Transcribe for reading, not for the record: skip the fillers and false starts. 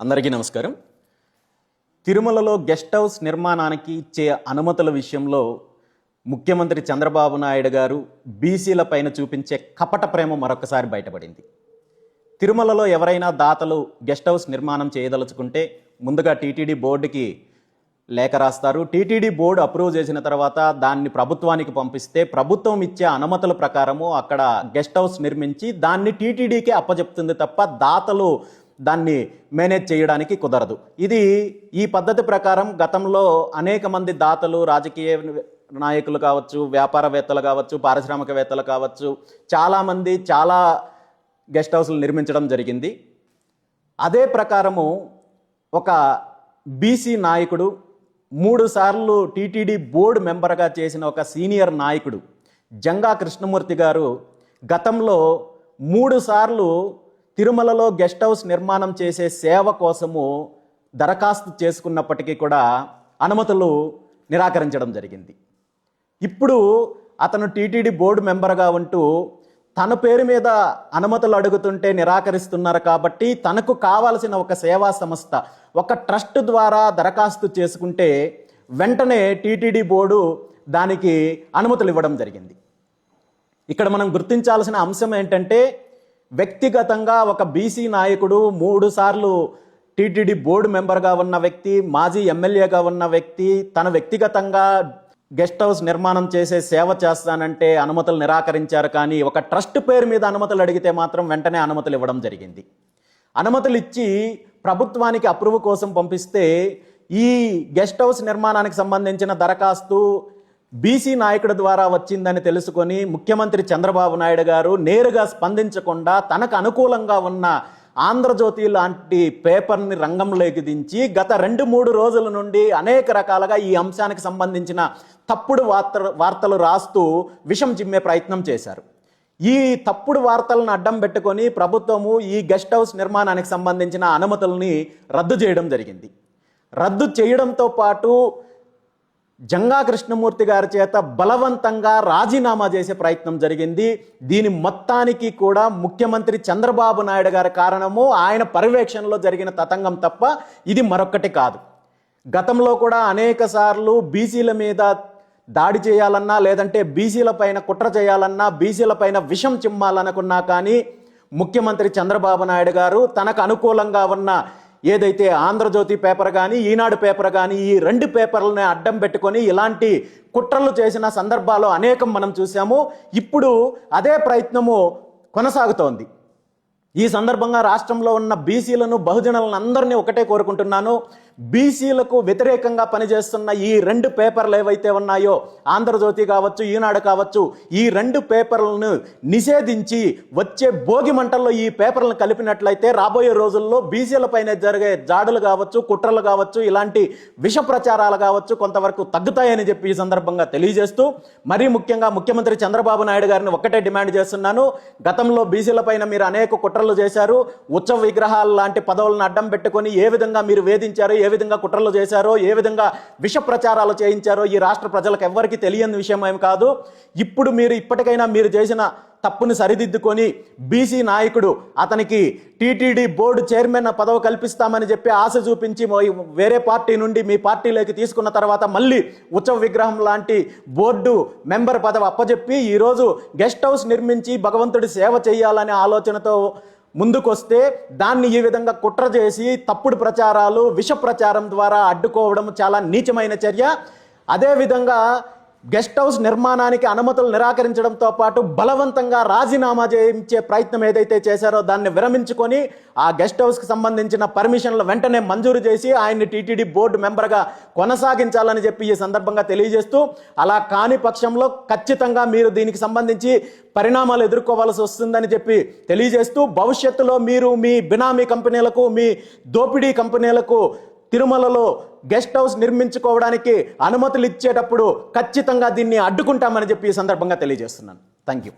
అందరికీ నమస్కారం. తిరుమలలో గెస్ట్ హౌస్ నిర్మాణానికి ఇచ్చే అనుమతుల విషయంలో ముఖ్యమంత్రి చంద్రబాబు నాయుడు గారు బీసీల పైన చూపించే కపట ప్రేమ మరొకసారి బయటపడింది. తిరుమలలో ఎవరైనా దాతలు గెస్ట్ హౌస్ నిర్మాణం చేయదలుచుకుంటే ముందుగా టీటీడీ బోర్డుకి లేఖ రాస్తారు. టీటీడీ బోర్డు అప్రూవ్ చేసిన తర్వాత దాన్ని ప్రభుత్వానికి పంపిస్తే ప్రభుత్వం ఇచ్చే అనుమతుల ప్రకారము అక్కడ గెస్ట్ హౌస్ నిర్మించి దాన్ని టీటీడీకి అప్పచెప్తుంది తప్ప దాతలు దాన్ని మేనేజ్ చేయడానికి కుదరదు. ఈ పద్ధతి ప్రకారం గతంలో అనేక మంది దాతలు, రాజకీయ నాయకులు కావచ్చు, వ్యాపారవేత్తలు కావచ్చు, పారిశ్రామికవేత్తలు కావచ్చు, చాలామంది చాలా గెస్ట్ హౌస్లు నిర్మించడం జరిగింది. అదే ప్రకారము ఒక బీసీ నాయకుడు 3 సార్లు టీటీడీ బోర్డు మెంబర్గా చేసిన ఒక సీనియర్ నాయకుడు జంగా కృష్ణమూర్తి గారు గతంలో 3 సార్లు తిరుమలలో గెస్ట్ హౌస్ నిర్మాణం చేసే సేవ కోసము దరఖాస్తు చేసుకున్నప్పటికీ కూడా అనుమతులు నిరాకరించడం జరిగింది. ఇప్పుడు అతను టీటీడీ బోర్డు మెంబర్గా ఉంటూ తన పేరు మీద అనుమతులు అడుగుతుంటే నిరాకరిస్తున్నారు కాబట్టి తనకు కావాల్సిన ఒక సేవా సంస్థ, ఒక ట్రస్ట్ ద్వారా దరఖాస్తు చేసుకుంటే వెంటనే టీటీడీ బోర్డు దానికి అనుమతులు ఇవ్వడం జరిగింది. ఇక్కడ మనం గుర్తించాల్సిన అంశం ఏంటంటే, వ్యక్తిగతంగా ఒక బీసీ నాయకుడు 3 సార్లు టీటీడీ బోర్డు మెంబర్గా ఉన్న వ్యక్తి, మాజీ ఎమ్మెల్యేగా ఉన్న వ్యక్తి, తన వ్యక్తిగతంగా గెస్ట్ హౌస్ నిర్మాణం చేసే సేవ చేస్తానంటే అనుమతులు నిరాకరించారు. కానీ ఒక ట్రస్ట్ పేరు మీద అనుమతులు అడిగితే మాత్రం వెంటనే అనుమతులు ఇవ్వడం జరిగింది. అనుమతులు ఇచ్చి ప్రభుత్వానికి అప్రూవ్ కోసం పంపిస్తే ఈ గెస్ట్ హౌస్ నిర్మాణానికి సంబంధించిన దరఖాస్తు బీసీ నాయకుడి ద్వారా వచ్చిందని తెలుసుకొని ముఖ్యమంత్రి చంద్రబాబు నాయుడు గారు నేరుగా స్పందించకుండా తనకు అనుకూలంగా ఉన్న ఆంధ్రజ్యోతి లాంటి పేపర్ని రంగంలోకి దించి గత 2-3 రోజుల నుండి అనేక రకాలుగా ఈ అంశానికి సంబంధించిన తప్పుడు వార్తలు రాస్తూ విషం చిమ్మే ప్రయత్నం చేశారు. ఈ తప్పుడు వార్తలను అడ్డం పెట్టుకొని ప్రభుత్వము ఈ గెస్ట్ హౌస్ నిర్మాణానికి సంబంధించిన అనుమతుల్ని రద్దు చేయడం జరిగింది. రద్దు చేయడంతో పాటు జంగా కృష్ణమూర్తి గారి చేత బలవంతంగా రాజీనామా చేసే ప్రయత్నం జరిగింది. దీని మొత్తానికి కూడా ముఖ్యమంత్రి చంద్రబాబు నాయుడు గారి కారణము, ఆయన పర్యవేక్షణలో జరిగిన తతంగం తప్ప ఇది మరొక్కటి కాదు. గతంలో కూడా అనేక సార్లు బీసీల మీద దాడి చేయాలన్నా, లేదంటే బీసీల పైన కుట్ర చేయాలన్నా, బీసీల పైన విషం చిమ్మాలనుకున్నా కానీ ముఖ్యమంత్రి చంద్రబాబు నాయుడు గారు తనకు అనుకూలంగా ఉన్న ఏదైతే ఆంధ్రజ్యోతి పేపర్ కానీ, ఈనాడు పేపర్ కానీ, ఈ 2 పేపర్లని అడ్డం పెట్టుకొని ఇలాంటి కుట్రలు చేసిన సందర్భాలు అనేకం మనం చూసాము. ఇప్పుడు అదే ప్రయత్నము కొనసాగుతోంది. ఈ సందర్భంగా రాష్ట్రంలో ఉన్న బీసీలను, బహుజనులను అందరినీ ఒకటే కోరుకుంటున్నాను, బీసీలకు వ్యతిరేకంగా పనిచేస్తున్న ఈ 2 పేపర్లు ఏవైతే ఉన్నాయో, ఆంధ్రజ్యోతి కావచ్చు, ఈనాడు కావచ్చు, ఈ 2 పేపర్లను నిషేధించి వచ్చే భోగి మంటల్లో ఈ పేపర్లను కలిపినట్లయితే రాబోయే రోజుల్లో బీసీల పైన జరిగే జాడులు కావచ్చు, కుట్రలు కావచ్చు, ఇలాంటి విష ప్రచారాలు కావచ్చు కొంతవరకు తగ్గుతాయని చెప్పి ఈ సందర్భంగా తెలియజేస్తూ, మరీ ముఖ్యంగా ముఖ్యమంత్రి చంద్రబాబు నాయుడు గారిని ఒక్కటే డిమాండ్ చేస్తున్నాను. గతంలో బీసీల పైన మీరు అనేక కుట్రలు చేశారు. ఉత్సవ విగ్రహాలు లాంటి పదవులను అడ్డం పెట్టుకొని ఏ విధంగా మీరు వేధించారు, ఏ విధంగా కుట్రలు చేశారో, ఏ విధంగా విష ప్రచారాలు చేయించారో ఈ రాష్ట్ర ప్రజలకు ఎవ్వరికీ తెలియని విషయం ఏం కాదు. ఇప్పుడు మీరు ఇప్పటికైనా మీరు చేసిన తప్పుని సరిదిద్దుకొని బీసీ నాయకుడు అతనికి టీటీడీ బోర్డు చైర్మన్ పదవి కల్పిస్తామని చెప్పి ఆశ చూపించి వేరే పార్టీ నుండి మీ పార్టీలోకి తీసుకున్న తర్వాత మళ్ళీ ఉత్సవ విగ్రహం లాంటి బోర్డు మెంబర్ పదవి అప్పచెప్పి ఈరోజు గెస్ట్ హౌస్ నిర్మించి భగవంతుడి సేవ చేయాలనే ఆలోచనతో ముందుకొస్తే దాన్ని ఈ విధంగా కుట్ర చేసి తప్పుడు ప్రచారాలు, విష ప్రచారం ద్వారా అడ్డుకోవడం చాలా నీచమైన చర్య. అదేవిధంగా గెస్ట్ హౌస్ నిర్మాణానికి అనుమతులు నిరాకరించడంతో పాటు బలవంతంగా రాజీనామా చేయించే ప్రయత్నం ఏదైతే చేశారో దాన్ని విరమించుకొని ఆ గెస్ట్ హౌస్కి సంబంధించిన పర్మిషన్లు వెంటనే మంజూరు చేసి ఆయన్ని టీటీడీ బోర్డు మెంబర్గా కొనసాగించాలని చెప్పి ఈ సందర్భంగా తెలియజేస్తూ, అలా కాని పక్షంలో ఖచ్చితంగా మీరు దీనికి సంబంధించి పరిణామాలు ఎదుర్కోవాల్సి వస్తుందని చెప్పి తెలియజేస్తూ, భవిష్యత్తులో మీరు మీ బినామీ కంపెనీలకు, మీ దోపిడీ కంపెనీలకు తిరుమలలో గెస్ట్ హౌస్ నిర్మించుకోవడానికి అనుమతులు ఇచ్చేటప్పుడు ఖచ్చితంగా దీన్ని అడ్డుకుంటామని చెప్పి ఈ సందర్భంగా తెలియజేస్తున్నాను. Thank you.